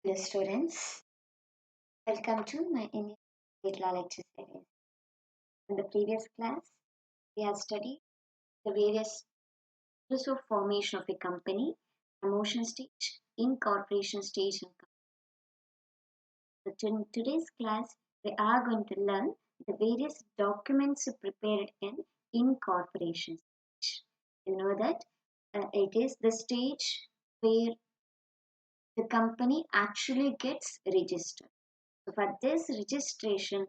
Hello students, welcome to my Indian State Law lecture series. In the previous class, we have studied the various stages of formation of a company, promotion stage, incorporation stage, and so in today's class, we are going to learn the various documents prepared in incorporation stage. You know that it is the stage where the company actually gets registered. So for this registration,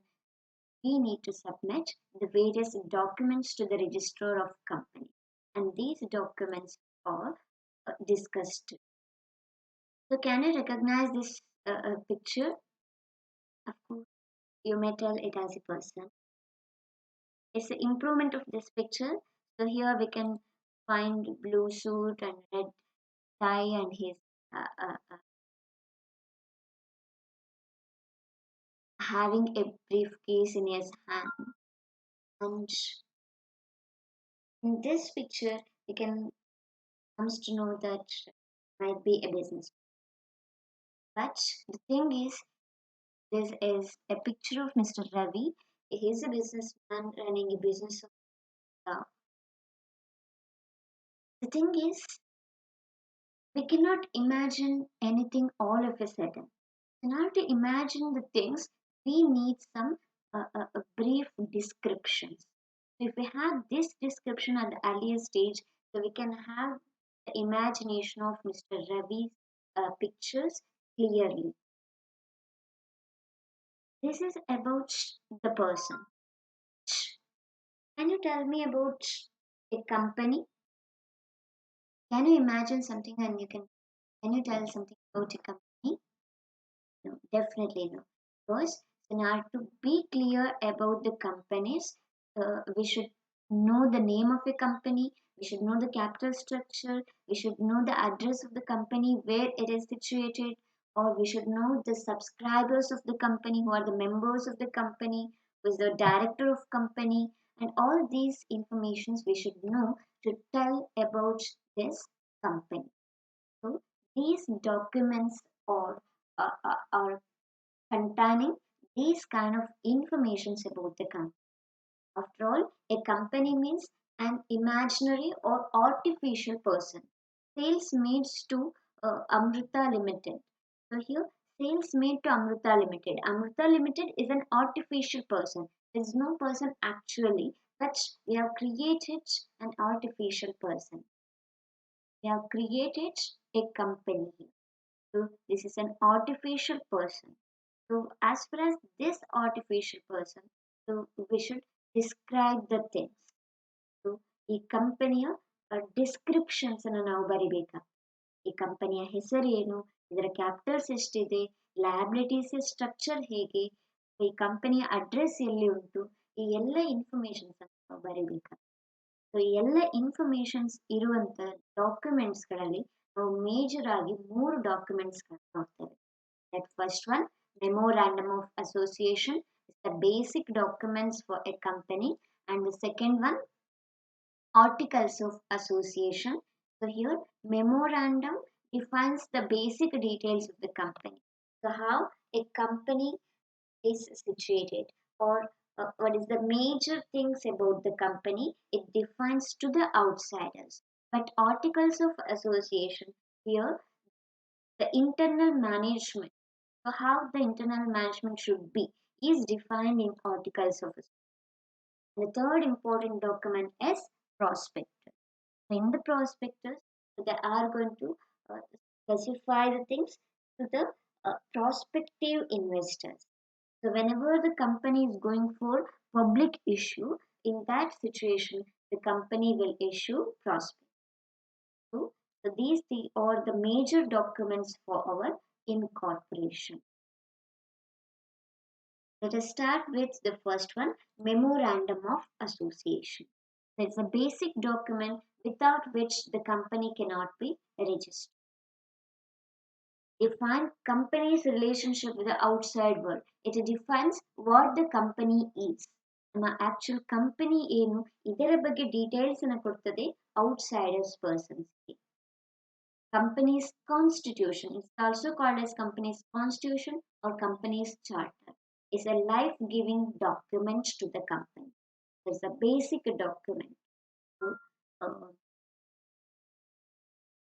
we need to submit the various documents to the registrar of company, and these documents are discussed. So can you recognize this picture? Of course, you may tell it as a person. It's the improvement of this picture. So here we can find blue suit and red tie and his having a briefcase in his hand. And in this picture, we can comes to know that might be a business. But the thing is, this is a picture of Mr. Ravi. He is a businessman running a business of law. The thing is, we cannot imagine anything all of a sudden. In order to imagine the things, we need some brief descriptions. If we have this description at the earlier stage, so we can have the imagination of Mr. Ravi's pictures clearly. This is about the person. Can you tell me about a company? Can you imagine something and can you tell something about a company? No, definitely no. Because in order to be clear about the companies, we should know the name of a company, we should know the capital structure, we should know the address of the company, where it is situated, or we should know the subscribers of the company, who are the members of the company, who is the director of company, and all these informations we should know to tell about this company. So these documents are containing these kind of informations about the company. After all, a company means an imaginary or artificial person. Sales made to Amrita Limited. So here, sales made to Amrita Limited. Amrita Limited is an artificial person. There is no person actually, but we have created an artificial person. We have created a company. So this is an artificial person. So as far as this artificial person, so we should describe the things. So ಈ ಕಂಪನಿಯ descriptions ಅನ್ನು ನಾವು ಬರಿಬೇಕಾ. ಈ ಕಂಪನಿಯ ಹೆಸರೇನು, ಇದರ capitals ಎಷ್ಟಿದೆ, liabilities structure ಹೇಗೆ, ಈ ಕಂಪನಿಯ ಅಡ್ರೆಸ್ ಎಲ್ಲಿ ಉಂಟು, ಈ ಎಲ್ಲ ಇನ್ಫಾರ್ಮೇಶನ್ಸ್ ಅನ್ನು ನಾವು ಬರಿಬೇಕಾ. ಸೊ ಈ ಎಲ್ಲ ಇನ್ಫಾರ್ಮೇಶನ್ಸ್ ಇರುವಂತ ಡಾಕ್ಯುಮೆಂಟ್ಸ್ಗಳಲ್ಲಿ ನಾವು ಮೇಜರ್ ಆಗಿ 3 ಡಾಕ್ಯುಮೆಂಟ್ಸ್ಗಳನ್ನು ನೋಡ್ತೇವೆ. That first one, memorandum of association, is the basic documents for a company, and the second one, articles of association. So here, memorandum defines the basic details of the company. So how a company is situated, or what is the major things about the company, it defines to the outsiders. But articles of association, here the internal management, so how the internal management should be, is defined in articles of association. The third important document is prospectus. In the prospectus, they are going to specify the things to the prospective investors. So whenever the company is going for public issue, in that situation, the company will issue prospectus. So these are the major documents for our incorporation. Let us start with the first one, Memorandum of Association. It's a basic document without which the company cannot be registered. Define company's relationship with the outside world. It defines what the company is. ನಮ್ಮ actual company ಏನು ಇದರ ಬಗ್ಗೆ details ಅನ್ನು ಕೊಡ್ತದೆ outsiders ಪರ್ಸನ್ಸ್ಗೆ. company's constitution. It's also called as company's constitution or company's charter. Is a life-giving document to the company. It's a basic document. So,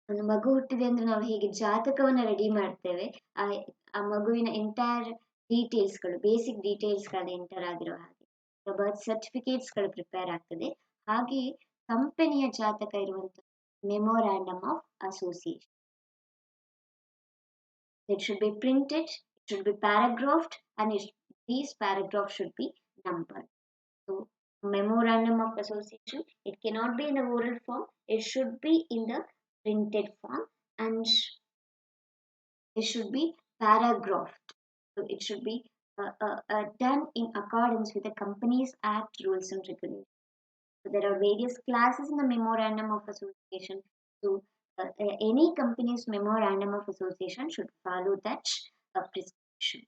ಒಂದು ಮಗು ಹುಟ್ಟಿದೆ ಅಂದ್ರೆ ನಾವು ಹೇಗೆ ಜಾತಕವನ್ನು ರೆಡಿ ಮಾಡ್ತೇವೆ, ಆ ಆ ಮಗುವಿನ ಎಂಟೈರ್ ಡೀಟೇಲ್ಸ್ಗಳು, ಬೇಸಿಕ್ ಡೀಟೇಲ್ಸ್ಗಳು ಎಂಟರ್ ಆಗಿರೋ ಹಾಗೆ ಬರ್ತ್ ಸರ್ಟಿಫಿಕೇಟ್ಸ್ಗಳು ಪ್ರಿಪೇರ್ ಆಗ್ತದೆ. ಹಾಗೆ ಕಂಪನಿಯ ಜಾತಕ ಇರುವಂತಹ memorandum of association. It should be printed, it should be paragraphed, and these paragraphs should be numbered. So, memorandum of association, it cannot be in the oral form, it should be in the printed form, and it should be paragraphed. So, it should be done in accordance with the Companies Act rules and regulations. So, there are various classes in the memorandum of association. So, any company's memorandum of association should follow that prescription.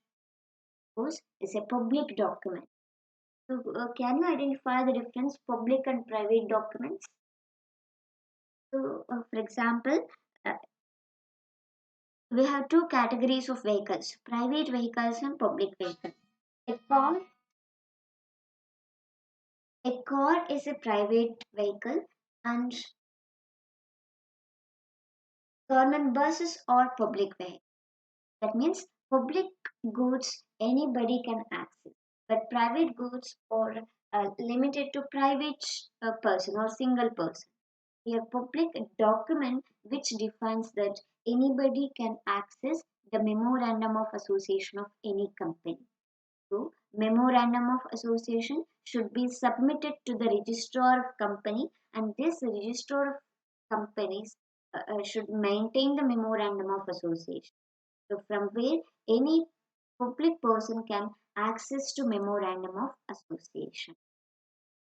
Suppose it's a public document. So, can you identify the difference public and private documents? So, for example, we have two categories of vehicles: private vehicles and public vehicles. A car, a car is a private vehicle, and government buses are public vehicles. That means public goods anybody can access, but private goods are limited to private person or single person. A public document which defines that anybody can access the memorandum of association of any company. So, memorandum of association should be submitted to the registrar of company, and this registrar of companies should maintain the memorandum of association. So, from where any public person can access to memorandum of association.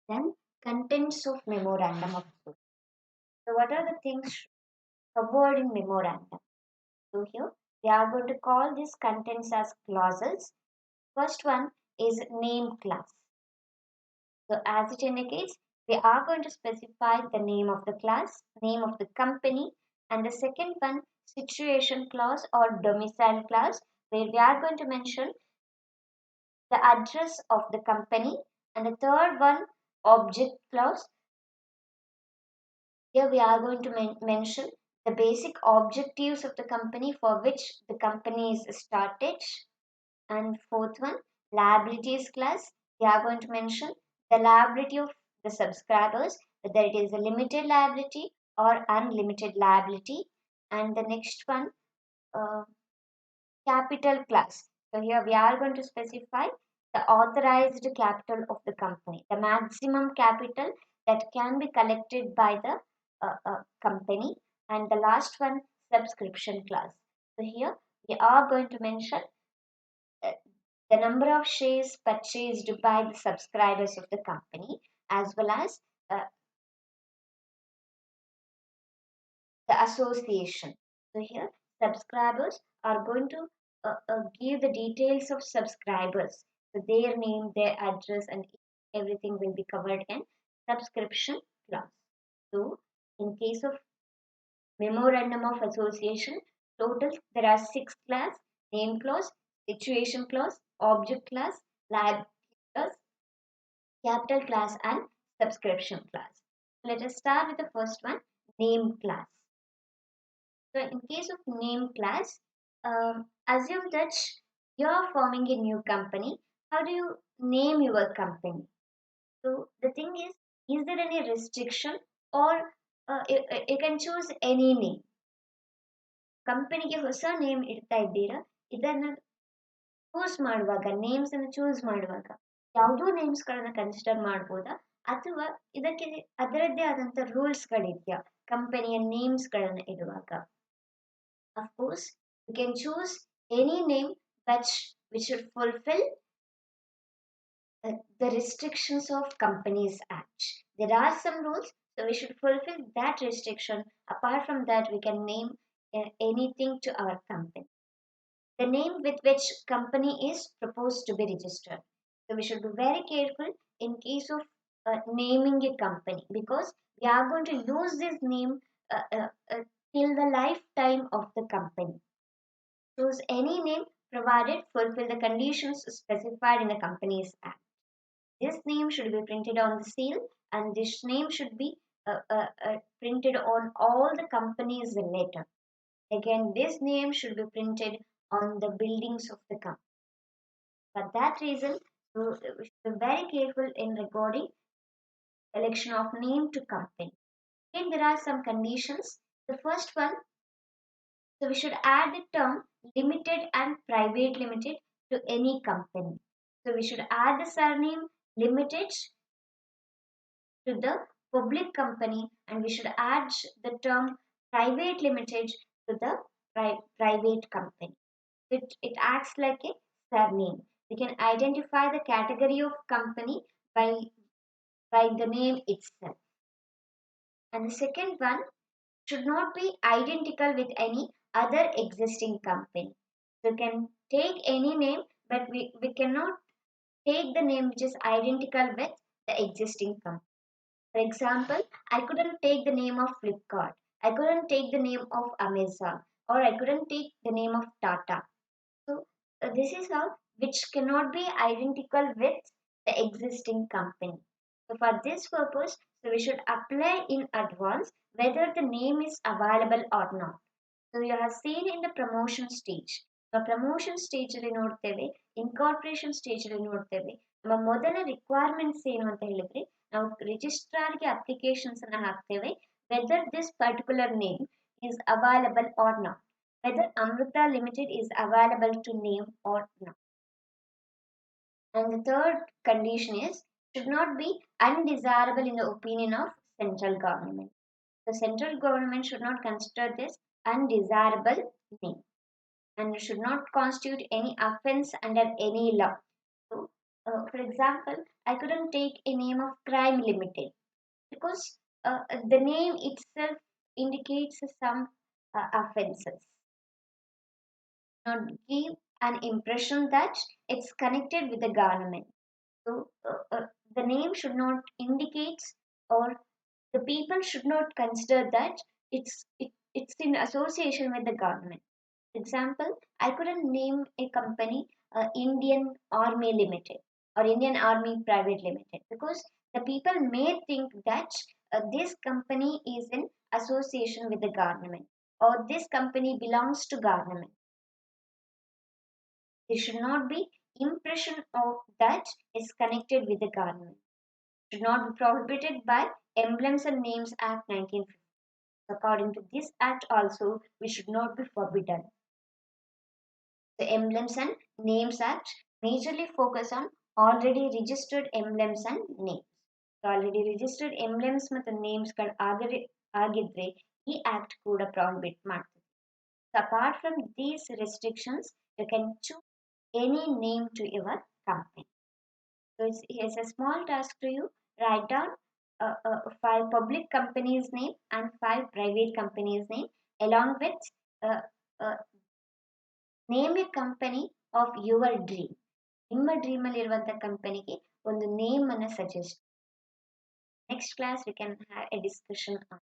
Then, contents of memorandum of association. So, what are the things covered in memorandum? So, here we are going to call these contents as clauses. First one is name clause. So, as it indicates, we are going to specify the name of the class, name of the company, and the second one, situation clause or domicile clause, where we are going to mention the address of the company, and the third one, object clause. Here we are going to mention the basic objectives of the company for which the company is started. And fourth one, liabilities clause. We are going to mention the liability of the subscribers, whether it is a limited liability or unlimited liability. And the next one, capital clause. So here we are going to specify the authorized capital of the company, the maximum capital that can be collected by the company. And the last one, subscription clause. So here we are going to mention the number of shares purchased by the subscribers of the company, as well as the association. So here subscribers are going to give the details of subscribers. So their name, their address, and everything will be covered in subscription clause. So in case of memorandum of association, total there are 6 clause: name clause, situation clause, object clause, liability clause, capital clause, and subscription clause. Let us start with the first one, name clause. So in case of name clause, assume that you are forming a new company. How do you name your company? So the thing is there any restriction, or you can choose any name? ಕಂಪನಿಗೆ ಹೊಸ name ಇಡ್ತಾ ಇದ್ದೀರಾ, ಇದನ್ನ choose ಮಾಡುವಾಗ, names ಅನ್ನು choose ಮಾಡುವಾಗ ಯಾವುದೋ names ಗಳನ್ನ ಕನ್ಸಿಡರ್ ಮಾಡಬಹುದಾ, ಅಥವಾ ಇದಕ್ಕೆ ಅದರದ್ದೇ ಆದಂತ ರೂಲ್ಸ್ ಗಳಿದೆಯಾ ಕಂಪನಿಯ ನೇಮ್ಸ್ ಗಳನ್ನ ಇಡುವಾಗ? Of course, you can choose any name which should fulfill the restrictions of Companies Act. There are some rules, so we should fulfill that restriction. Apart from that, we can name anything to our company. The name with which company is proposed to be registered. So we should be very careful in case of naming a company, because we are going to use this name till the lifetime of the company. Choose any name provided fulfill the conditions specified in the Companies Act. This name should be printed on the seal, and this name should be printed on all the company's letter. Again, this name should be printed on the buildings of the company. For that reason, we should be very careful in regarding election of name to company. Again, there are some conditions. The first one, so we should add the term limited and private limited to any company. So we should add the surname limited to the public company, and we should add the term private limited to the private company. It acts like a surname. We can identify the category of company by the name itself. And the second one should not be identical with any other existing company. So you can take any name, but we cannot take the name which is identical with the existing company. For example, I couldn't take the name of Flipkart. I couldn't take the name of Amazon, or I couldn't take the name of Tata. So this is how which cannot be identical with the existing company. So for this purpose, so we should apply in advance whether the name is available or not. So you have seen in the promotion stage. The promotion stage ಅಲ್ಲಿ ನೋಡ್ತೇವೆ, incorporation stage ಅಲ್ಲಿ ನೋಡ್ತೇವೆ. ನಮ್ಮ ಮೊದಲ requirements ಏನು ಅಂತ ಹೇಳಿದ್ರೆ ನಾವು ರಿಜಿಸ್ಟ್ರಾರ್ಗೆ ಅಪ್ಲಿಕೇಶನ್ಸ್ ಅನ್ನ ಹಾಕ್ತೇವೆ weather this particular name is available or not, whether Amrita Limited is available to name or not. And the third condition is should not be undesirable in the opinion of central government. The central government should not consider this undesirable name and should not constitute any offense under any law. So, for example, I couldn't take a name of Crime Limited because the name itself indicates some offenses. Not give an impression that it's connected with the government. So the name should not indicate, or the people should not consider that it's in association with the government. Example, I couldn't name a company Indian Army Limited or Indian Army Private Limited because the people may think that this company is in association with the government or this company belongs to government. There should not be impression of that is connected with the government. Should not be prohibited by Emblems and Names Act 1950. According to this act also, we should not be forbidden. The Emblems and Names Act majorly focus on already registered emblems and names. So already registered emblems ಮತ್ತು ನೇಮ್ಸ್ಗಳು ಆಗಿದ್ರೆ ಈ act ಕೂಡ ಪ್ರಾಹಿಬಿಟ್ ಮಾಡ್ತದೆ. So apart from these restrictions, you can choose any name to your company. So here's a small task to you. Write down 5 public companies name and 5 private companies name along with uh, uh, name a company of your dream. ನಿಮ್ಮ dream ಅಲ್ಲಿ ಇರುವಂತ ಕಂಪನಿಗೆ ಒಂದು name ಅನ್ನ suggest. Next class we can have a discussion on.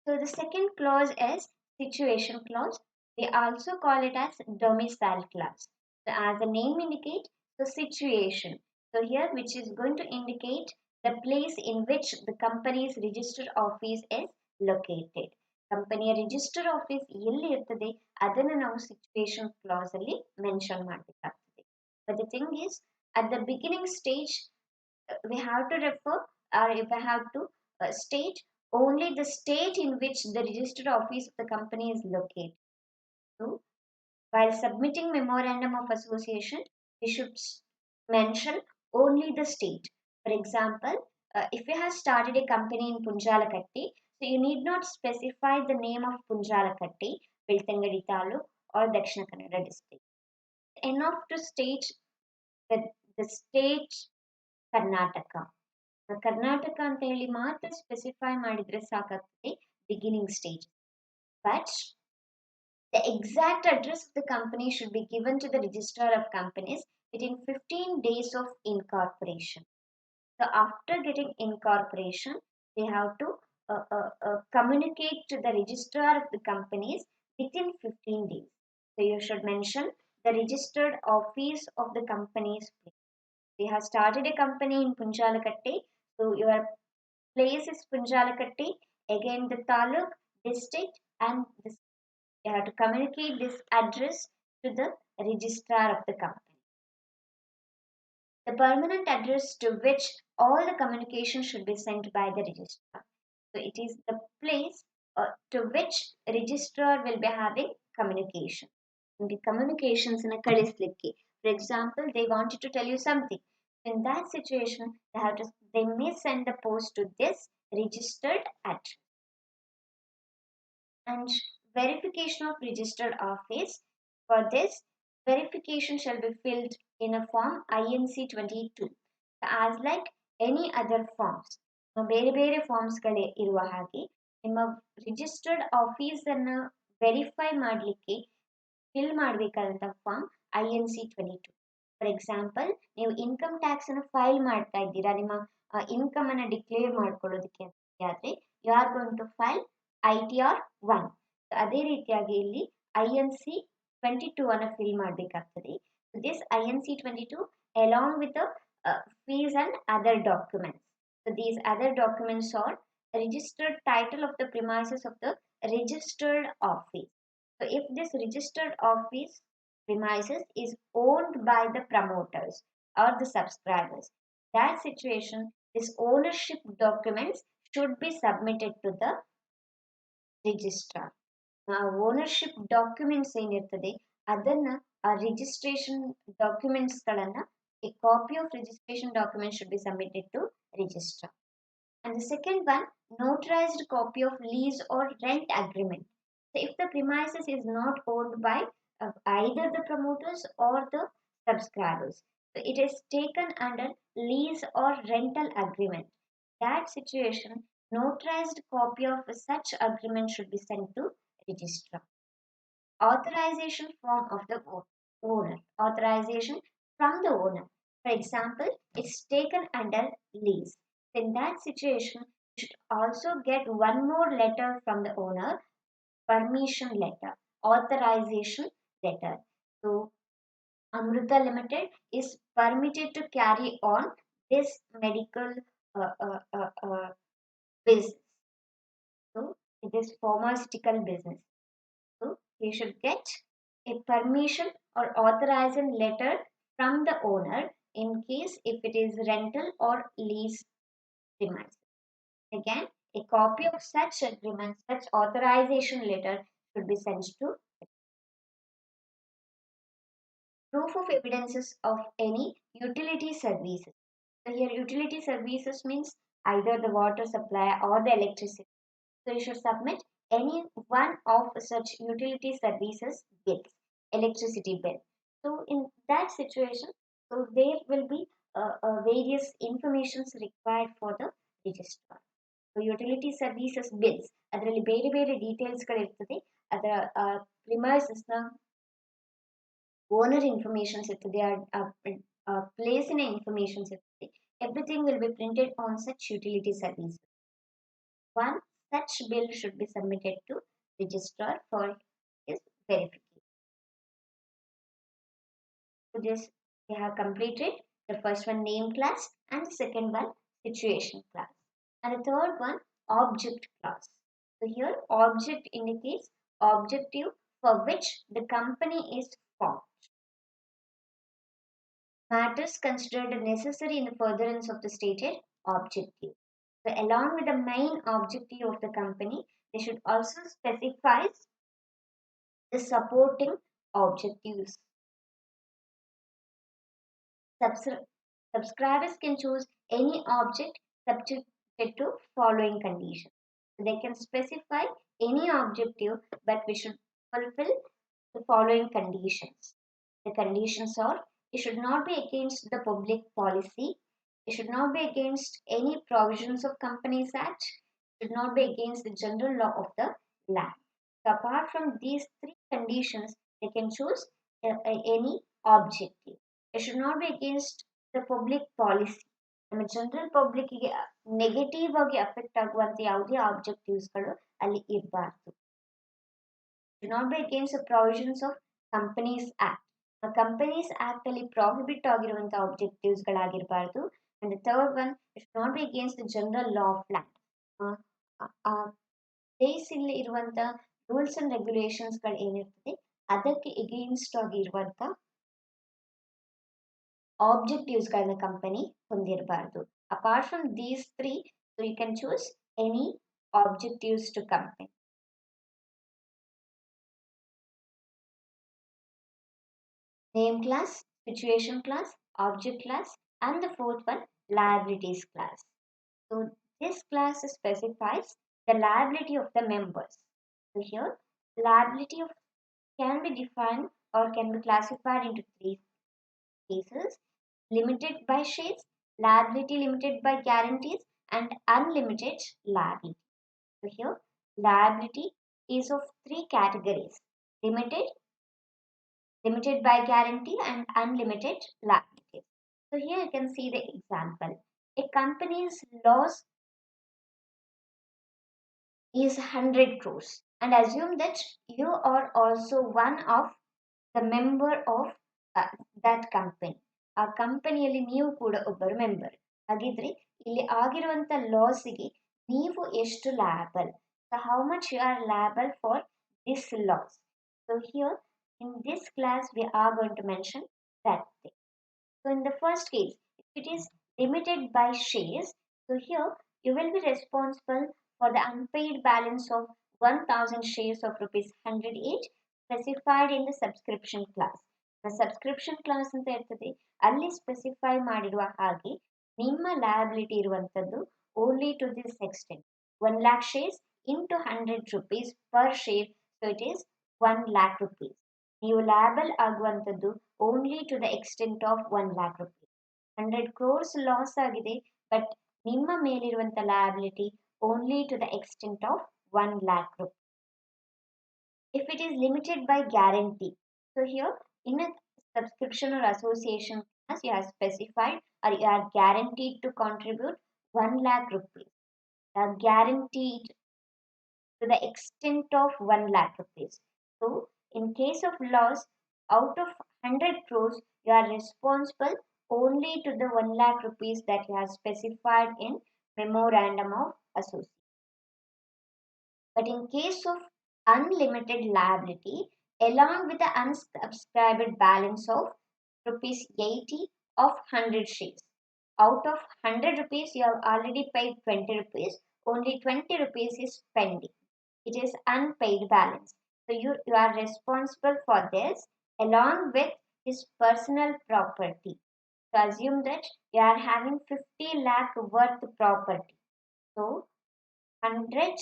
So the second clause is situation clause. We also call it as domicile clause. So as the name indicates, the situation. So here which is going to indicate the place in which the company's registered office is located. ಕಂಪನಿಯ register office ಎಲ್ಲಿ ಇರ್ತದೆ ಅದನ್ನು ನಾವು situation class ಅಲ್ಲಿ mention ಮಾಡಬೇಕಾಗ್ತದೆ. But the thing is, at the beginning stage, we have to refer or if I have to state only the state in which the registered office of the company is located. So, while submitting memorandum of association, we should mention only the state. For example, if you have started a company in Punjalakatti, so you need not specify the name of Punjalakatti, Beltangadi Taluk or Dakshina Kannada district. Enough to state the state Karnataka. Karnataka ಅಂತ ಹೇಳಿ ಮಾತ್ರ specify ಮಾಡಿದ್ರೆ ಸಾಕಾಗ್ತದೆ beginning stage. But the exact address of the company should be given to the registrar of companies within 15 days of incorporation. So after getting incorporation, they have to communicate to the registrar of the companies within 15 days. So you should mention the registered office of the company's place. We have started a company in Punjalakatti, so your place is Punjalakatti. Again, the taluk, district, and this, you have to communicate this address to the registrar of the company. The permanent address to which all the communication should be sent by the registrar. So it is the place to which registrar will be having communication. The communications in a kalislikki. For example, they wanted to tell you something. In that situation, they may send the post to this registered address. And verification of registered office. For this, verification shall be filled in a form INC 22 as like any other forms. ಬೇರೆ ಬೇರೆ ಫಾರ್ಮ್ಸ್ಗಳೇ ಇರುವ ಹಾಗೆ ನಿಮ್ಮ registered ಆಫೀಸನ್ನು verify ಮಾಡಲಿಕ್ಕೆ fill ಮಾಡಬೇಕಾದಂಥ form INC 22. For example, ನೀವು income tax ಅನ್ನು ಫೈಲ್ ಮಾಡ್ತಾ ಇದ್ದೀರಾ, ನಿಮ್ಮ ಇನ್ಕಮ್ ಅನ್ನು ಡಿಕ್ಲೇರ್ ಮಾಡ್ಕೊಳ್ಳೋದಕ್ಕೆ ಆದರೆ you are going to file ITR 1. ಅದೇ ರೀತಿಯಾಗಿ ಇಲ್ಲಿ INC 22 ಅನ್ನು ಫಿಲ್ ಮಾಡಬೇಕಾಗ್ತದೆ. This INC 22 along with the fees and other documents. So these other documents are registered title of the premises of the registered office. So if this registered office premises is owned by the promoters or the subscribers, that situation, this ownership documents should be submitted to the registrar. Ownership documents ಏನಿರ್ತದೆ ಅದನ್ನ ಆ registration ಡಾಕ್ಯುಮೆಂಟ್ಸ್ಗಳನ್ನ a copy of registration document should be submitted to registrar. And the second one, notarized copy of lease or rent agreement. So if the premises is not owned by either the promoters or the subscribers, so it is taken under lease or rental agreement. That situation, notarized copy of such agreement should be sent to registrar. Authorization form of the owner. Authorization from the owner. For example, it's taken under lease. In that situation, you should also get one more letter from the owner, permission letter, authorization letter. So, Amruta Limited is permitted to carry on this medical business. So, it is pharmaceutical business. So, you should get a permission or authorization letter from the owner in case if it is rental or lease premises. Again, a copy of such agreement, such authorization letter should be sent to proof of evidences of any utility services. So here utility services means either the water supply or the electricity. So you should submit any one of such utility services bills, electricity bill. So in that situation, so there will be various informations required for the registrar. So utility services bills, ಅದರಲ್ಲಿ ಬೇರೆ ಬೇರೆ ಡೀಟೇಲ್ಸ್ಗಳಿರ್ತದೆ, ಅದರ ಪ್ರಿಮೈಸಸ್ನ owner informations ಇರ್ತದೆ, ಪ್ಲೇಸಿನ informations ಇರ್ತದೆ. Everything will be printed on such utility services. One such bill should be submitted to registrar for his verification. So this we have completed the first one, name class, and the second one, situation class, and the third one, object class. So here object indicates objective for which the company is formed. Matters considered necessary in the furtherance of the stated objective. So along with the main objective of the company, they should also specify the supporting objectives. Subscribers can choose any object subject to following conditions. They can specify any objective, but we should fulfill the following conditions. The conditions are: it should not be against the public policy, it should not be against any provisions of Companies Act, it should not be against the general law of the land. So apart from these three conditions, they can choose any objective. It should not be against the public policy. ನಮ್ಮ general ಪಬ್ಲಿಕ್ಕಿಗೆ negative ಆಗಿ affect ಆಗುವಂತ ಯಾವುದೇ ಆಬ್ಜೆಕ್ಟಿವ್ಸ್ಗಳು ಅಲ್ಲಿ ಇರಬಾರ್ದು. Do not be against the provisions of companies act. Companies act ಅಲ್ಲಿ prohibit ಆಗಿರುವಂತಹ ಆಬ್ಜೆಕ್ಟಿವ್ಸ್ಗಳಾಗಿರಬಾರ್ದು. And third one, it not be against the general law of land. ಆ ಪ್ಲೇಸಲ್ಲಿ ಇರುವಂತ ರೂಲ್ಸ್ ಅಂಡ್ ರೆಗ್ಯುಲೇಷನ್ಸ್ಗಳು ಏನಿರ್ತದೆ ಅದಕ್ಕೆ ಎಗೇನ್ಸ್ಟ್ ಆಗಿ ಇರುವಂತ ಆಬ್ಜೆಕ್ಟಿವ್ಸ್ಗಳನ್ನ ಕಂಪನಿ ಹೊಂದಿರಬಾರ್ದು. Apart from these three, so you can choose any objectives to company. Name class, situation class, object class, and the fourth one, liabilities class. So this class specifies the liability of the members. So here, liability of can be defined or can be classified into three cases: limited by shares, liability limited by guarantees, and unlimited liability. So here, liability is of three categories: limited, limited by guarantee, and unlimited liabilities. So here you can see the example. A company's loss is 100 crores, and assume that you are also one of the member of that company. ಆ ಕಂಪನಿಯಲ್ಲಿ ನೀವು ಕೂಡ ಒಬ್ಬರು member ಹಾಗಿದ್ರೆ ಇಲ್ಲಿ ಆಗಿರುವಂತ ಲಾಸ್ಗೆ ನೀವು ಎಷ್ಟು liable, so how much you are liable for this loss. So here in this class we are going to mention that thing. So in the first case, if it is limited by shares, so here you will be responsible for the unpaid balance of 1000 shares of rupees 100 each specified in the subscription class. The subscription class ಅಂತ ಇರ್ತದೆ ಅಲ್ಲಿ specify ಮಾಡಿರುವ ಹಾಗೆ ನಿಮ್ಮ liability ಇರುವಂತದ್ದು only to this extent 1 lakh shares into 100 rupees per share, so it is 1 lakh rupees. ನೀವು liable ಆಗುವಂಥದ್ದು only to the extent of 1 lakh rupees. 100 crores loss ಆಗಿದೆ, ಬಟ್ ನಿಮ್ಮ ಮೇಲಿರುವಂಥ liability only to the extent of 1 lakh rupees. If it is limited by guarantee, so here in a subscription or association class you are specified or you are guaranteed to contribute 1 lakh rupees. You are guaranteed to the extent of 1 lakh rupees. So in case of loss, out of 100 crores, you are responsible only to the 1 lakh rupees that you have specified in memorandum of association. But in case of unlimited liability, along with the unsubscribed balance of rupees 80 of 100 shares, out of 100 rupees you have already paid 20 rupees, only 20 rupees is pending. It is unpaid balance. So you are responsible for this along with his personal property. So assume that you are having 50 lakh worth property. So 100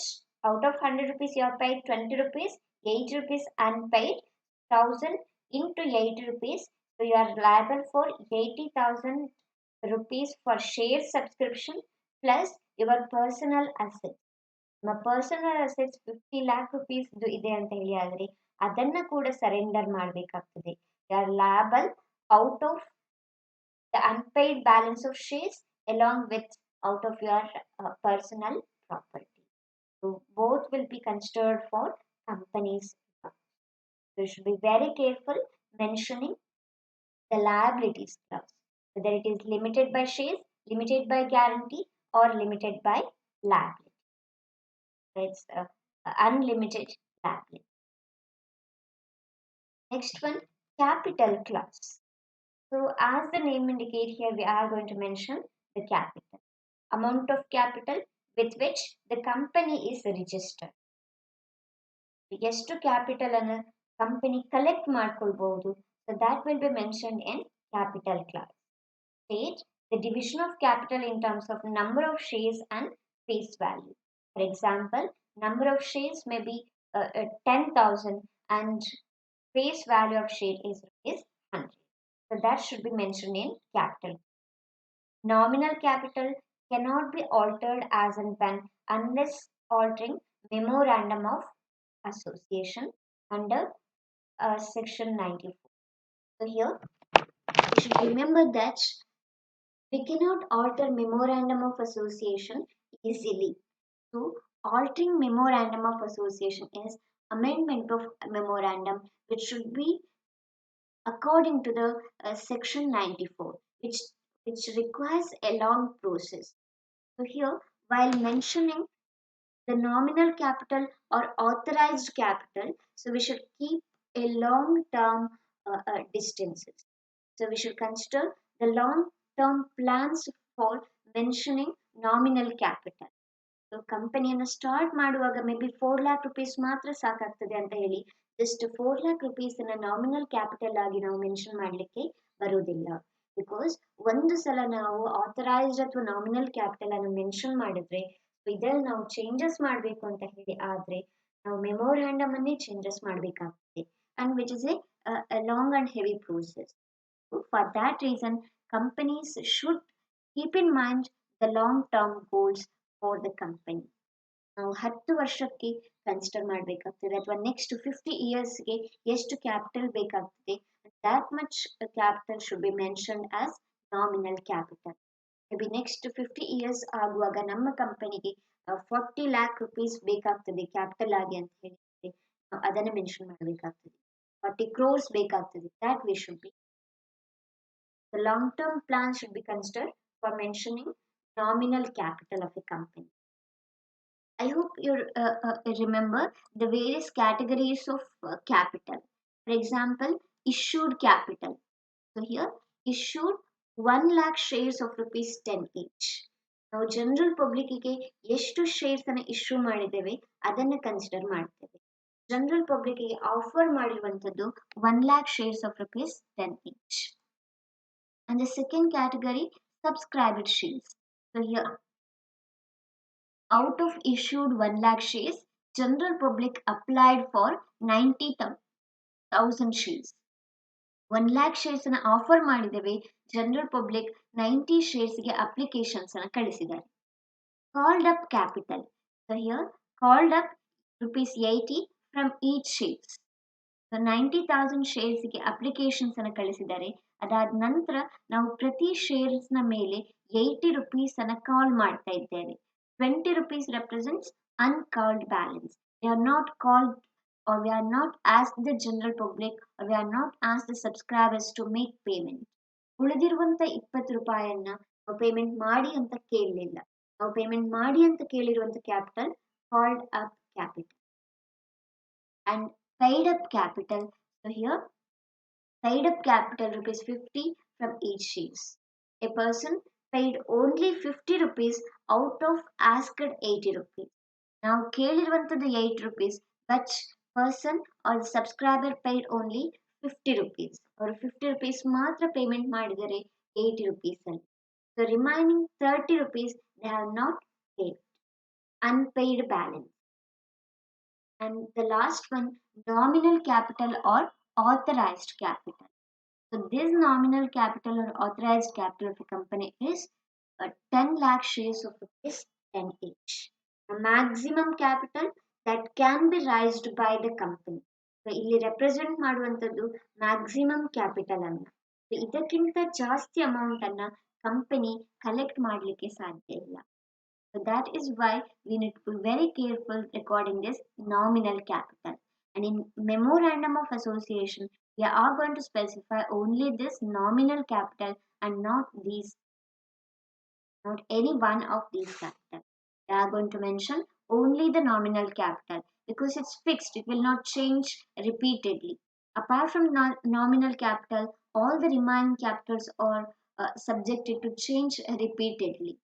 out of 100 rupees you have paid 20 rupees, 8 rupees unpaid, 1000 into 8 rupees. So you are liable for 80,000 rupees for share subscription plus your personal assets. ನಮ್ಮ personal assets 50 lakh rupees ಇದೆ ಅಂತ ಹೇಳಿ ಆದರೆ ಅದನ್ನ ಕೂಡ surrender ಮಾಡಬೇಕಾಗ್ತದೆ. You are liable out of the unpaid balance of shares along with out of your personal property. So both will be considered for companies. So you should be very careful mentioning the liabilities clause, whether it is limited by shares, limited by guarantee, or limited by liability. It's unlimited liability. Next one, capital clause. So as the name indicates here, we are going to mention the capital. Amount of capital with which the company is registered. ಎಷ್ಟು capital ಅನ್ನು company collect ಮಾಡ್ಕೊಳ್ಬಹುದು, so that will be mentioned in capital clause. State the division of capital in terms of number of shares and face value. For example, number of shares may be 10,000 and face value of share is 100. So that should be mentioned in capital. Nominal capital cannot be altered as and when unless altering memorandum of association under section 94. So here you should remember that We cannot alter memorandum of association easily. So, altering memorandum of association is amendment of memorandum, which should be according to the section 94, which requires a long process. So here, while mentioning the nominal capital or authorized capital, so we should keep a long term distances. So we should consider the long term plans for mentioning nominal capital. So ಕಂಪನಿಯನ್ನು start ಮಾಡುವಾಗ may be 4 lakh rupees ಮಾತ್ರ ಸಾಕಾಗ್ತದೆ ಅಂತ ಹೇಳಿ just 4 lakh rupees nominal capital ಆಗಿ ನಾವು mention ಮಾಡಲಿಕ್ಕೆ ಬರುವುದಿಲ್ಲ. ಬಿಕಾಸ್ ಒಂದು ಸಲ ನಾವು ಆಥರೈಸ್ಡ್ ಅಥವಾ ನಾಮಿನಲ್ ಕ್ಯಾಪಿಟಲ್ ಅನ್ನು ಮೆನ್ಷನ್ ಮಾಡಿದ್ರೆ ಇದರಲ್ಲಿ ನಾವು ಚೇಂಜಸ್ ಮಾಡಬೇಕು ಅಂತ ಹೇಳಿ ಆದ್ರೆ ನಾವು ಮೆಮೋರ್ಯಾಂಡಮ್ ಅನ್ನೇ ಚೇಂಜಸ್ ಮಾಡಬೇಕಾಗ್ತದೆ and which is A long and heavy process. For that reason, companies should keep in mind the long term goals for the company. ನಾವು 10 ವರ್ಷಕ್ಕೆ ಕನ್ಸಿಡರ್ ಮಾಡಬೇಕಾಗ್ತದೆ ಅಥವಾ ನೆಕ್ಸ್ಟ್ 50 yearsಗೆ ಎಷ್ಟು ಕ್ಯಾಪಿಟಲ್ ಬೇಕಾಗ್ತದೆ that much capital should be mentioned as nominal capital. May be next 50 years ಆಗುವಾಗ ನಮ್ಮ ಕಂಪನಿಗೆ 40 lakh rupees ಬೇಕಾಗ್ತದೆ ಕ್ಯಾಪಿಟಲ್ ಆಗಿ ಅಂತ ಹೇಳಿದ್ರೆ ಅದನ್ನು ಮೆನ್ಷನ್ ಮಾಡಬೇಕಾಗ್ತದೆ. 40 crores ಬೇಕಾಗ್ತದೆ. that we should be The long-term plan should be considered for mentioning nominal capital of a company. I hope you remember the various categories of capital. For example, issued capital. So here, issued 1 lakh shares of rupees 10 each. ನಾವು general ಪಬ್ಲಿಕ್ಕಿಗೆ ಎಷ್ಟು shares ಅನ್ನು issue ಮಾಡಿದ್ದೇವೆ ಅದನ್ನು consider ಮಾಡ್ತೇವೆ. General ಪಬ್ಲಿಕ್ಕಿಗೆ offer ಮಾಡಿರುವಂಥದ್ದು 1 lakh shares of rupees 10 each. And the second category, subscribed shares. So here, out of issued 1 lakh shares, general public applied for 90,000 shares. 1 lakh shares ಅನ್ನು offer ಮಾಡಿದ್ದೇವೆ, general public 90 ಶೇರ್ಸ್ಗೆ applications ಅನ್ನು ಕಳಿಸಿದ್ದಾರೆ. Called up capital. So here, called up rupees 80 from each shares. So 90,000 ಶೇರ್ಸ್ಗೆ applications ಅನ್ನು ಕಳಿಸಿದ್ದಾರೆ. ಅದಾದ ನಂತರ ನಾವು ಪ್ರತಿ ಶೇರ್ಸ್ನ ಮೇಲೆ 80 rupees ಅನ್ನು ಕಾಲ್ ಮಾಡ್ತಾ ಇದ್ದೇವೆ. 20 rupees represents uncalled balance. We are not called or we are not asked the general public or we are not asked the subscribers to make payment. ಉಳಿದಿರುವಂತ 20 ರೂಪಾಯಿಯನ್ನ ನಾವು ಪೇಮೆಂಟ್ ಮಾಡಿ ಅಂತ ಕೇಳಲಿಲ್ಲ. ನಾವು ಪೇಮೆಂಟ್ ಮಾಡಿ ಅಂತ ಕೇಳಿರುವಂತ capital called up capital. And paid up capital. So here, paid up capital rupees 50 from each shares. A person paid only 50 rupees out of asked 80 rupees. Now ಕೇಳಿರುವಂಥದ್ದು 8 rupees, but person or subscriber paid only 50 rupees. ಅವರು 50 rupees ಮಾತ್ರ payment ಮಾಡಿದರೆ 80 rupees ಅಲ್ಲಿ. The remaining 30 rupees they have not paid. Unpaid balance. And the last one, nominal capital or authorized capital. So this nominal capital or authorized capital of a company is 10 lakh shares of rupees 10 each. A maximum capital that can be raised by the company. So ಇಲ್ಲಿ represent ಮಾಡುವಂಥದ್ದು maximum capital ಅನ್ನ. ಇದಕ್ಕಿಂತ ಜಾಸ್ತಿ amount ಅನ್ನ company collect ಮಾಡಲಿಕ್ಕೆ ಸಾಧ್ಯ ಇಲ್ಲ. So that is why we need to be very careful recording this nominal capital. And in memorandum of association, we are going to specify only this nominal capital and not any one of these capital. We are going to mention only the nominal capital because it's fixed. It will not change repeatedly. Apart from nominal capital, all the remaining capitals are subjected to change repeatedly.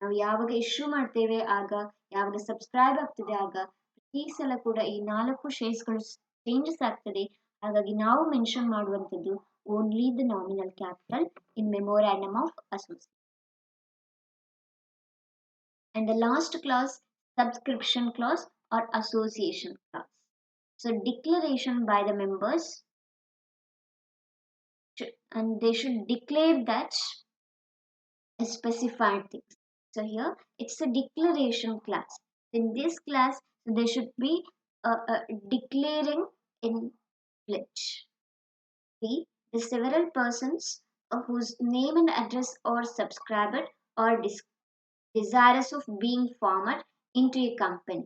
ನಾವು ಯಾವಾಗ issue ಮಾಡ್ತೇವೆ ಆಗ ಯಾವಾಗ subscribe ಆಗ್ತದೆ ಆಗ ಪ್ರತಿ ಸಲ ಕೂಡ ಈ 4 ಶೇರ್ಸ್ಗಳು ಚೇಂಜಸ್ ಆಗ್ತದೆ. ಹಾಗಾಗಿ ನಾವು ಮೆನ್ಷನ್ ಮಾಡುವಂಥದ್ದು only the nominal capital in memorandum of association. And the last clause, subscription clause or association clause. So declaration by the members and they should declare that a specified things. So here it's a declaration class. In this class, they should be declaring in pledge. See, the several persons whose name and address are subscribed or desirous of being formed into a company.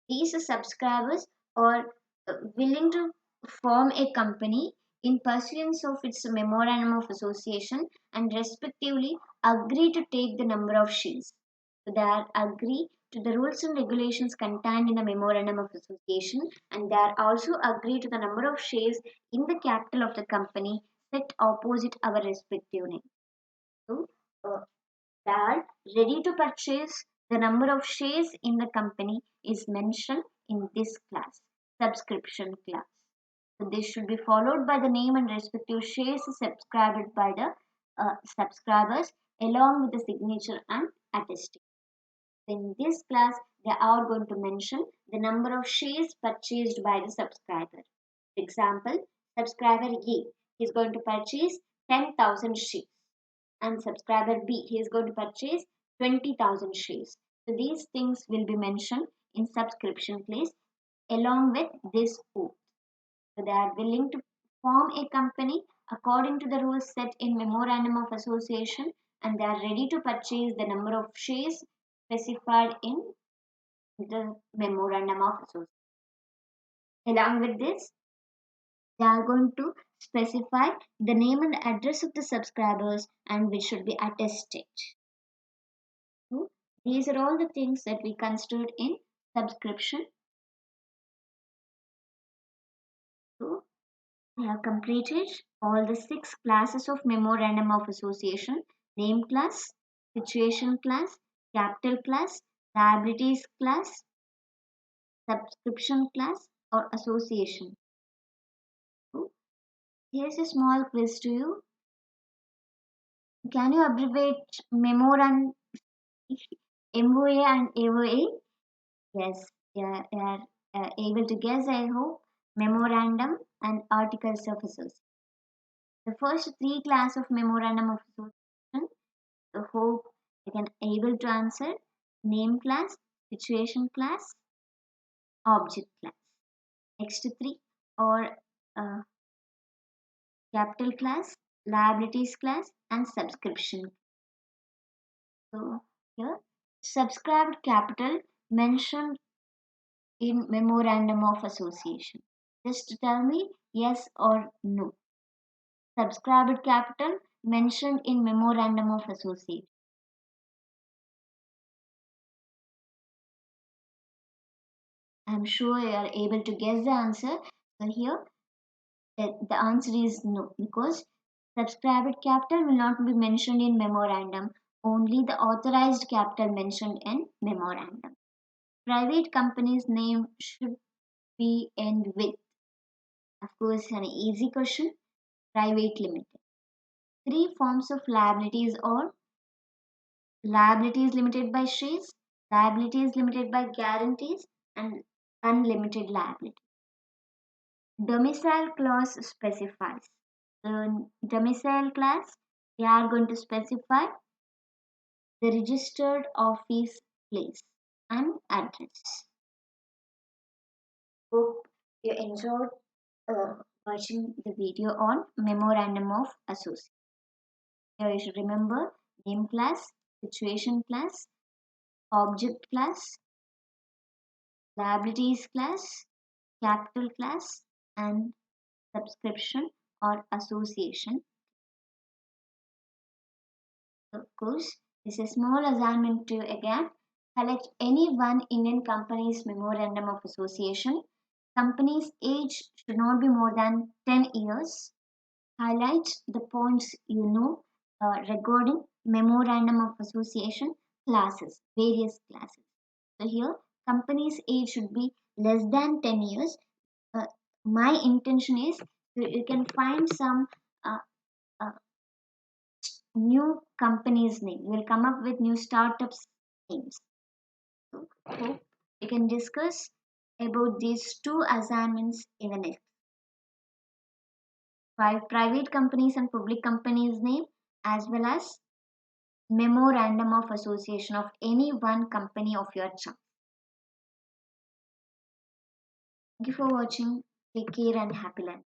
These subscribers are willing to form a company in pursuance of its memorandum of association and respectively agree to take the number of shares. So they are agree to the rules and regulations contained in the memorandum of association, and they are also agree to the number of shares in the capital of the company set opposite our respective name. So uh, they are ready to purchase. The number of shares in the company is mentioned in this class, subscription class. So this should be followed by the name and respective shares subscribed by the subscribers along with the signature and attestation. In this class, they are going to mention the number of shares purchased by the subscriber. For example, subscriber A is going to purchase 10,000 shares, and subscriber B he is going to purchase 20,000 shares. So these things will be mentioned in subscription clause along with this oath. So they are willing to form a company according to the rules set in memorandum of association, and they are ready to purchase the number of shares specified in the memorandum of association. Along with this, they are going to specify the name and address of the subscribers and which should be attested. So these are all the things that we considered in subscription. So we have completed all the 6 classes of memorandum of association: name class, situation class, capital class, liabilities class, subscription class, or association. So here's a small quiz to you. Can you abbreviate memorandum, MOA and AOA? Yes, you are able to guess, I hope. Memorandum and articles of association. The first 3 class of memorandum of association, I hope you can able to answer: name class, situation class, object class. Next 3 are uh, capital class, liabilities class, and subscription. So here, subscribed capital mentioned in memorandum of association. Just tell me yes or no. Subscribed capital mentioned in memorandum of association. I'm sure you are able to guess the answer. So here the answer is no, because subscribed capital will not be mentioned in memorandum, only the authorized capital mentioned in memorandum. Private company's name should be end with. Of course, an easy question. Private limited. 3 forms of liabilities are: liabilities limited by shares, liabilities limited by guarantees, and unlimited liability. Domicile clause specifies. The domicile clause, we are going to specify the registered office place and address. Hope you enjoyed watching the video on memorandum of association. Here you should remember: name class, situation class, object class, liabilities class, capital class, and subscription or association. Of course, this is a small assignment to again select any one Indian company's memorandum of association. Company's age should not be more than 10 years. Highlight the points you know regarding memorandum of association classes, various classes. So here, company's age should be less than 10 years. Uh, my intention is you can find some uh, uh, new company's name. We'll come up with new startups names. So hope we can discuss about these 2 assignments in the next. 5 private companies and public companies name, as well as memorandum of association of any one company of your choice. Thank you for watching. Take care and happy learning.